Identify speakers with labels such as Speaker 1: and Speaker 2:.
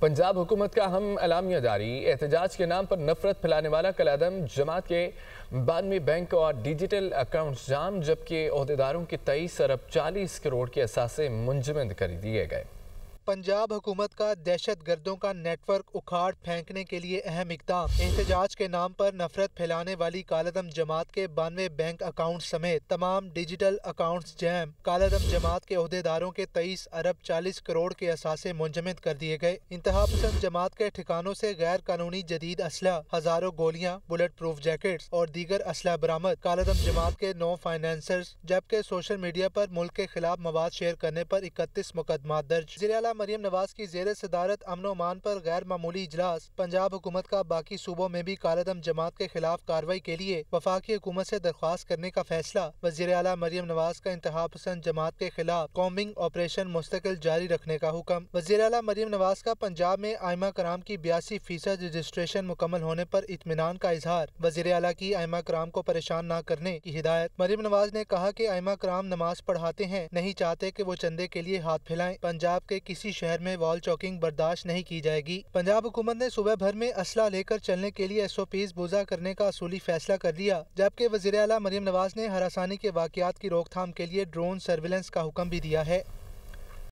Speaker 1: पंजाब हुकूमत का अहम एलामिया जारी। एहतजाज के नाम पर नफरत फैलाने वाला कलअदम जमात के 92 बैंक और डिजिटल अकाउंट्स जाम, जबकि ओहदेदारों की 23 अरब 40 करोड़ के असासे मुंजमद कर दिए गए।
Speaker 2: पंजाब हुकूमत का दहशत गर्दों का नेटवर्क उखाड़ फेंकने के लिए अहम इकदाम। एहतजाज के नाम पर नफरत फैलाने वाली कालदम जमात के 92 बैंक अकाउंट समेत तमाम डिजिटल अकाउंट्स जैम। कालदम जमात के ओहदेदारों के 23 अरब 40 करोड़ के असासे मुंजमद कर दिए गए। इंतहा पसंद जमात के ठिकानों से गैर कानूनी जदीद असला, हजारों गोलियां, बुलेट प्रूफ जैकेट्स और दीगर असला बरामद। कालदम जमात के 9 फाइनेंसर्स, जबकि सोशल मीडिया पर मुल्क के खिलाफ मवाद शेयर करने पर 31 मुकदमात दर्ज। वज़ीर-ए-आला मरियम नवाज की ज़ेर सदारत अमन और अमान पर गैर मामूली इजलास। पंजाब हुकूमत का बाकी सूबों में भी कालदम जमात के खिलाफ कार्रवाई के लिए वफाकी हुकूमत से दरख्वास्त करने का फैसला। वज़ीर-ए-आला मरियम नवाज का इंतहा पसंद जमात के खिलाफ कॉम्बिंग ऑपरेशन मुस्तकिल जारी रखने का हुक्म। वज़ीर-ए-आला मरियम नवाज का पंजाब में आइमा कराम की 82% रजिस्ट्रेशन मुकम्मल होने पर इत्मीनान का इजहार। वज़ीर-ए-आला की आइमा कराम को परेशान न करने की हिदायत। मरियम नवाज ने कहा कि आइमा कराम नमाज पढ़ाते हैं, नहीं चाहते कि वो चंदे के लिए हाथ फैलाएं। पंजाब के किसी शहर में वॉल चौकिंग बर्दाश्त नहीं की जाएगी। पंजाब हुकूमत ने सूबे भर में असला लेकर चलने के लिए SOPs बुझा करने का असूली फैसला कर लिया, जबकि वज़ीर-ए-आला मरियम नवाज ने हरासानी के वाक़यात की रोकथाम के लिए ड्रोन सर्विलेंस का हुक्म भी दिया है।